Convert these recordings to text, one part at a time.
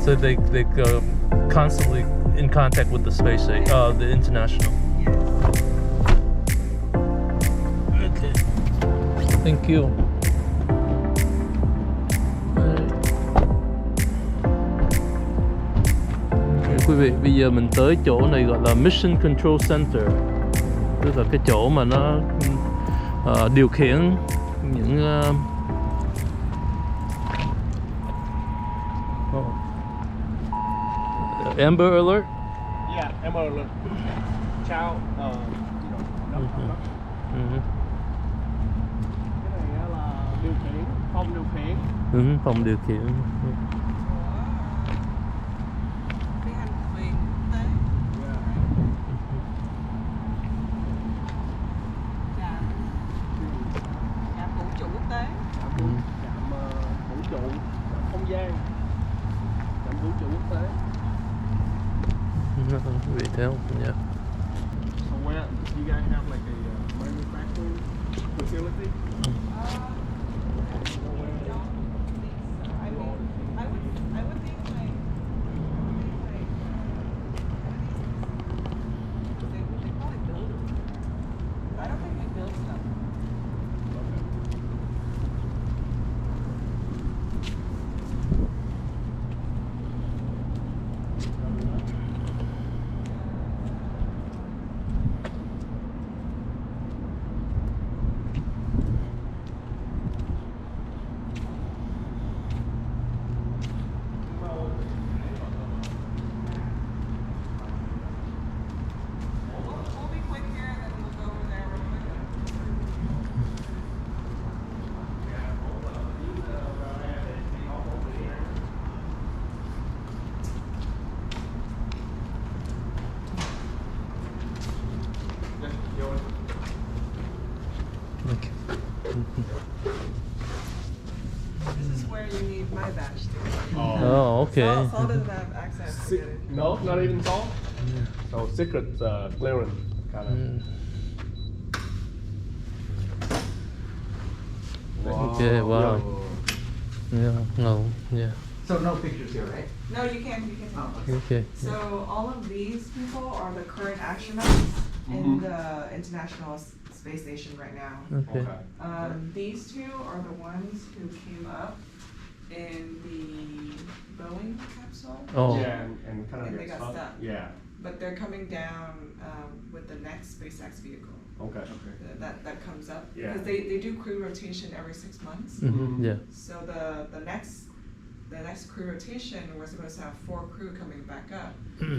So they go constantly in contact with the the international. Okay. Thank you. Quý vị, bây giờ mình tới chỗ này gọi là Mission Control Center, tức là cái chỗ mà nó điều khiển những Amber Alert. Yeah, Amber Alert. Chào. Cái này là điều khiển, phòng điều khiển. Phòng điều khiển. Vị theo yeah. So where you guys have like a manufacturing facility? I would think like they probably build it. I don't think they build stuff. We'll be quick here and then we'll go over there real quick. Okay. This is where you need my badge to go. Oh, okay. Saul doesn't have access to get it. No, not even Saul. So secret clearance kind of. Okay, wow. Yeah, no, yeah. So no pictures here, right? No, you can't. Oh, Okay. So all of these people are the current astronauts in the International Space Station right now. Okay. These two are the ones who came up in the Boeing capsule, Oh. Yeah, and kind of And they get got stuck. stuck. Yeah. but they're coming down with the next SpaceX vehicle Okay. that comes up. Yeah. Because they do crew rotation every 6 months. Yeah. So the next crew rotation, we're supposed to have 4 crew coming back up,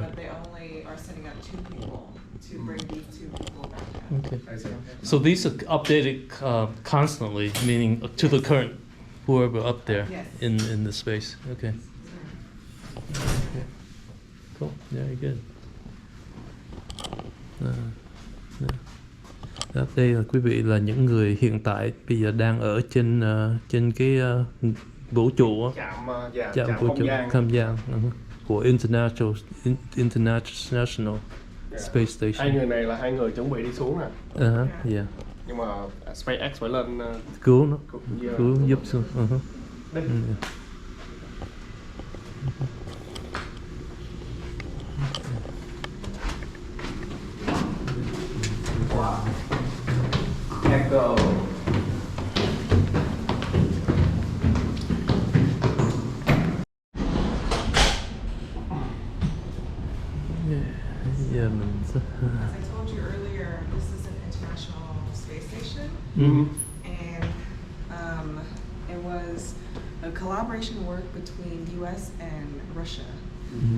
but they only are sending up 2 people to bring these 2 people back up. Okay. I see. So these are updated constantly, meaning to the current whoever up there Yes. in the space. Okay. Cool. Very good. Đó, đây là quý vị là những người hiện tại bây giờ đang ở trên cái vũ trụ á, Chạm vũ không trụ gian. không gian của International Space Station. Hai người này là hai người chuẩn bị đi xuống nè. Yeah. Nhưng mà SpaceX phải lên Cứu nó, Yeah. cứu giúp xuống. Đấy. wow. Echo. Yeah, mình As I told you earlier, this is an international space station, and it was a collaboration work between U.S. and Russia.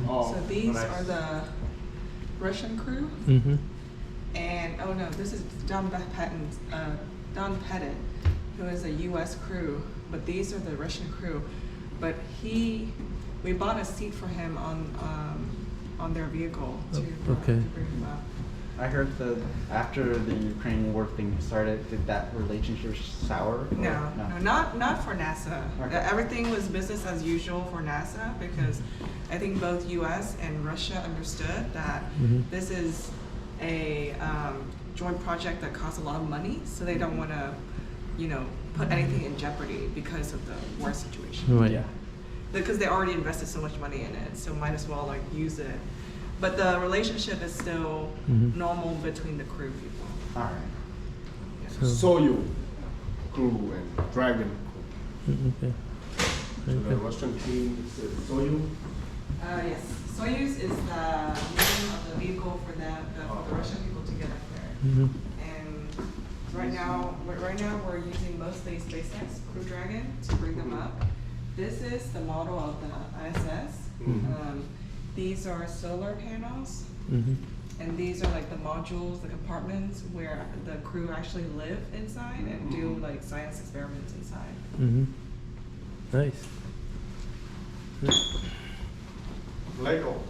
Oh, So these nice. are the Russian crew, and oh no, this is Don Pettit, who is a U.S. crew, but these are the Russian crew. But we bought a seat for him on their vehicle to okay. bring him up. I heard that after the Ukraine war thing started, did that relationship sour? or- No, not for NASA. Okay. Everything was business as usual for NASA because I think both U.S. and Russia understood that this is a joint project that costs a lot of money, so they don't want to, put anything in jeopardy because of the war situation. Right. Yeah. because they already invested so much money in it, so might as well like use it. But the relationship is still normal between the crew people. All right. Soyu crew and Dragon crew. Okay. So the Russian team is Soyu. Yes, Soyuz is the name of the vehicle for for the Russian people to get up there. And right now we're using mostly SpaceX Crew Dragon to bring them up. This is the model of the ISS. These are solar panels, and these are like the modules, the compartments where the crew actually live inside and do like science experiments inside. Nice. Lego.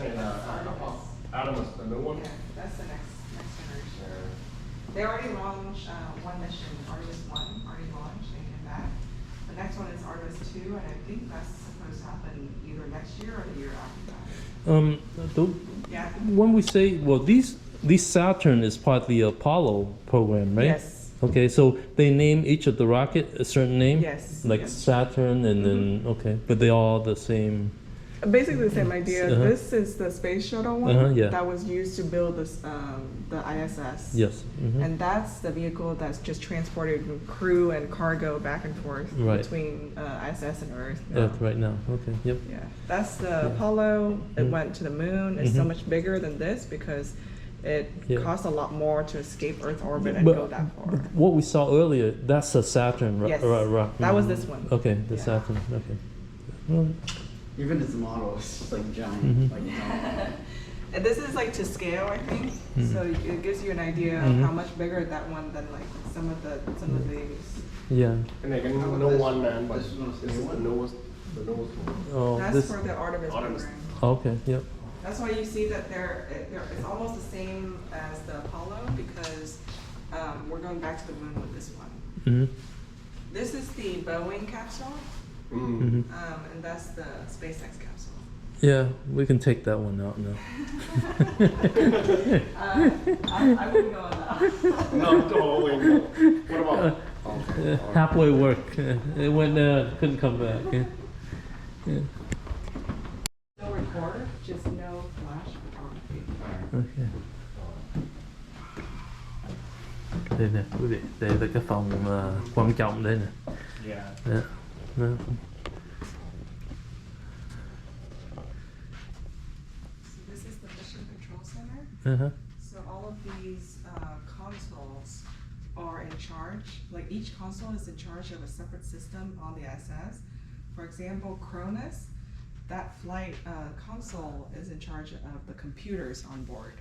And Adam is the new one. Yeah, that's the next generation. They already launched one mission, Artemis 1 already launched and came back. The next one is Artemis 2, and I think that's supposed to happen either next year or the year after that. Yeah. When we say, well, these Saturn is part of the Apollo program, right? Yes. Okay, so they name each of the rocket a certain name? Yes. Like yes. Saturn and then, okay, but they all the same. Basically the same idea. Uh-huh. This is the space shuttle one yeah. that was used to build this, the ISS. Yes. And that's the vehicle that's just transported crew and cargo back and forth Right. between ISS and Earth. Earth right now, okay, yep. Yeah, that's the Apollo. It went to the moon. It's so much bigger than this because it Yeah. costs a lot more to escape Earth orbit and go that far. What we saw earlier, that's a Saturn, Yes, right? that was this one. Okay, the Yeah. Saturn, okay. Well, Even its model is just like giant. Like, And this is like to scale, I think. So it gives you an idea of how much bigger that one than like some of these. yeah. And again, no one man, but This this one's is the the newest one. Oh, That's this, for the Artemis Artemis. program. okay, yep. That's why you see that it's almost the same as the Apollo because we're going back to the moon with this one. This is the Boeing capsule, and that's the SpaceX capsule. Yeah, we can take that one out now. I wouldn't go on that. Not Boeing. What about? Halfway work. It went there, couldn't come back. Yeah. No recorder, just no flash photography. Okay. Đây nè quý vị, đây là cái phòng quan trọng đây nè. Yeah. Đó. Đó. So this is the Mission Control Center. So all of these consoles are in charge, like each console is in charge of a separate system on the ISS. For example, Cronus, that flight console is in charge of the computers on board.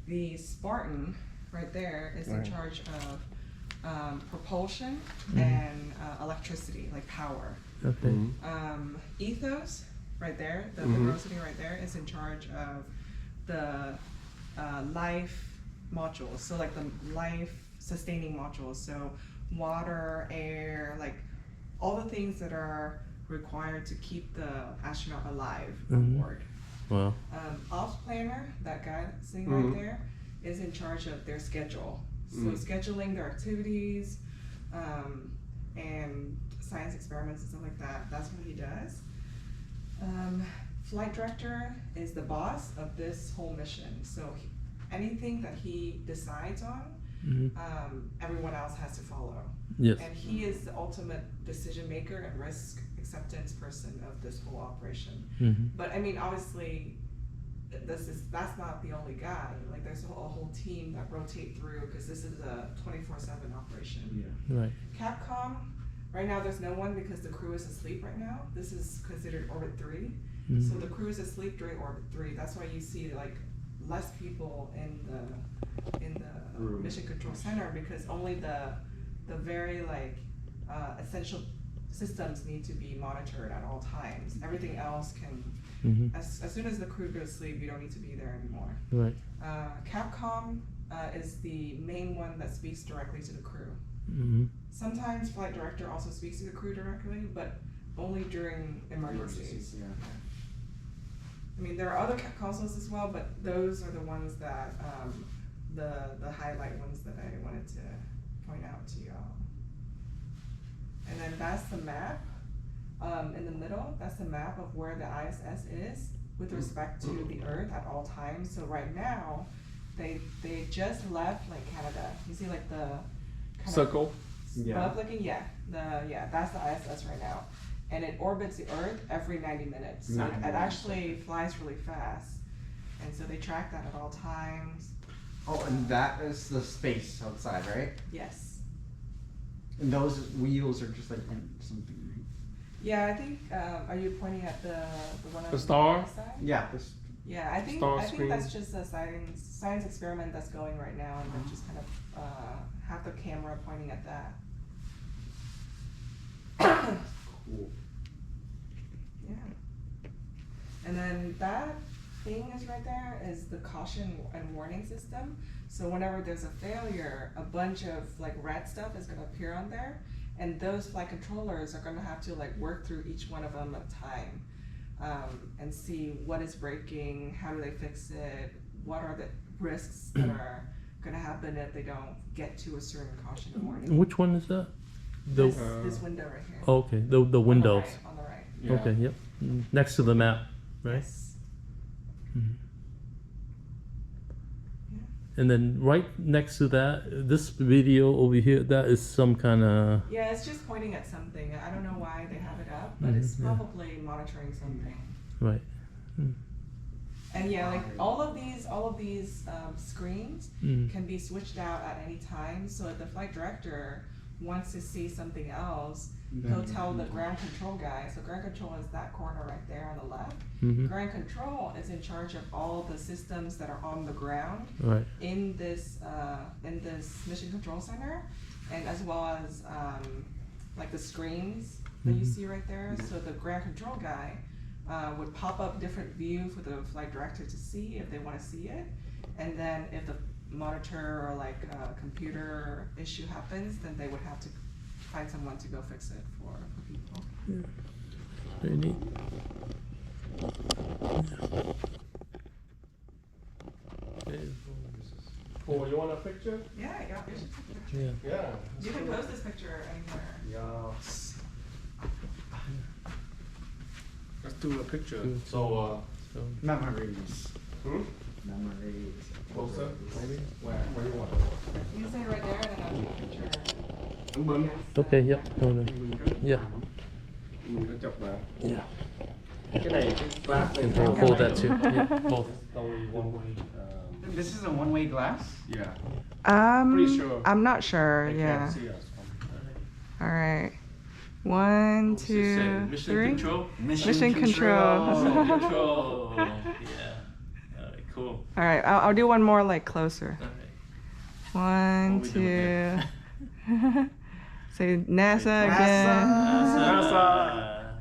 The Spartan, right there, is in charge of propulsion and electricity, like power. Okay. Ethos, right there, the girl sitting right there, is in charge of the life modules. So like the life sustaining modules. So water, air, like all the things that are required to keep the astronaut alive on board. Wow. Ops planner, that guy sitting right there, is in charge of their schedule. So scheduling their activities and science experiments and stuff like that. That's what he does. Flight director is the boss of this whole mission. So anything that he decides on, everyone else has to follow. Yes. And he is the ultimate decision maker and risk acceptance person of this whole operation. But I mean, obviously, that's not the only guy. Like, there's a whole team that rotate through because this is a 24/7 operation. Yeah. Right. Capcom, right now there's no one because the crew is asleep right now. This is considered orbit 3. So the crew is asleep during orbit 3. That's why you see like less people in the mission control center because only the very like essential systems need to be monitored at all times. Everything else can, as soon as the crew goes to sleep, you don't need to be there anymore. Right. Capcom is the main one that speaks directly to the crew. Sometimes flight director also speaks to the crew directly, but only during emergencies. I mean, there are other consoles as well, but those are the ones that, the highlight ones that I wanted to point out to y'all. And then that's the map, in the middle, that's the map of where the ISS is with respect to the Earth at all times. So right now, they just left like Canada. You see like the kind Circle. of looking, that's the ISS right now. And it orbits the Earth every 90 minutes. So it actually flies really fast. And so they track that at all times. Oh, and that is the space outside, right? Yes. And those wheels are just like in something, right? Yeah, I think, are you pointing at the one on The star? other side? Yeah, this. Yeah, I think Star screen. that's just a science experiment that's going right now, and they just kind of have the camera pointing at that. Cool. Yeah. And then that thing is right there is the caution and warning system. So whenever there's a failure, a bunch of like red stuff is gonna appear on there, and those flight controllers are gonna have to like work through each one of them at a time, and see what is breaking, how do they fix it, what are the risks that are gonna happen if they don't get to a certain caution and warning. Which one is that? This window right here. Oh, okay, the windows. On the right. Yeah. Okay, yep. Next to the map, right? Yes. Mhm. And then right next to that, this video over here, that is some kind of. Yeah, it's just pointing at something. I don't know why they have it up, but it's yeah. probably monitoring something. Right. And yeah, like all of these screens can be switched out at any time. So if the flight director wants to see something else, he'll tell the ground control guy. So ground control is that corner right there on the left. Ground control is in charge of all the systems that are on the ground Right. in this mission control center, and as well as like the screens that you see right there. So the ground control guy would pop up different view for the flight director to see if they want to see it, and then if the monitor or like computer issue happens, then they would have to find someone to go fix it for people. Yeah. Very neat. Cool. You want a picture? Yeah, you should take a picture. Yeah. Yeah. You can post this picture anywhere. Yes. Let's do a picture. Good. So, So, Memories. Memories. Closer, maybe? Where? Where you want? You can say right there, and then I'll take a picture. Đúng bên. okay, yep. Hold on. Yeah. Mình có chụp vào. Yeah. Cái này cái glass này. Okay, hold that too. Yeah, both. Only one way. This is a one-way glass? Yeah. Pretty sure. I'm not sure. They Yeah. can't see us. All right. 1, 2, 3. control. Mission control. Mission control. Yeah. Alright, cool. All right. I'll do one more like closer. Alright. 1, we 2. doing Say NASA again.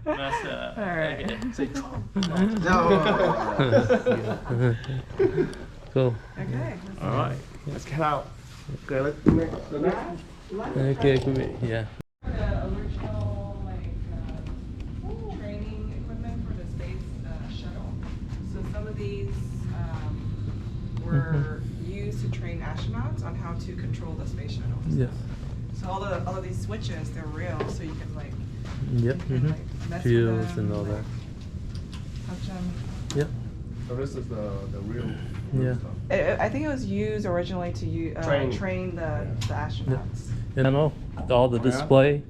NASA. All right. Okay. Say Trump. Cool. Okay. All right. Let's get out. Okay, let's do the next. Okay, cool. Yeah. The original training equipment for the space shuttle. So some of these were used to train astronauts on how to control the space shuttle. Yeah. So all of these switches, they're real, so you can like Yep. mess Fields with them, and all that. like, touch them. Yep. So this is the real Yeah. stuff. I think it was used originally to train the astronauts. And I know all the display.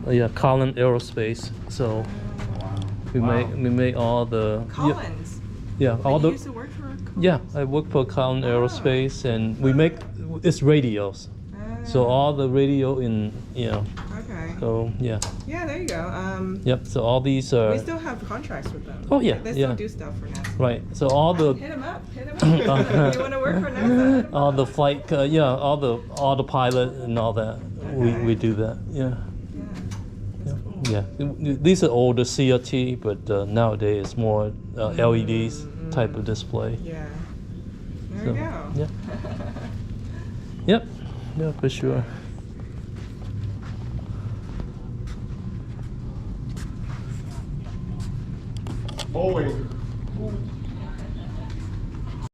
Yeah, Collins Aerospace. So we make all the Collins. yeah all you the used to work for Collins? yeah I work for Collins Aerospace, and we make it's radios. So all the radio in Okay. so yeah Yeah, there you go. yep. So all these are We still have contracts with them. Oh, yeah, They still yeah. do stuff for NASA. right. So all the Hit them up. Hit them up. You want to work for NASA? all the flight all the pilot and all that we do that yeah. Yeah, these are older CRT, but nowadays it's more LEDs type of display. Yeah. There So, you go. yeah. Yep, yeah, for sure. Boeing.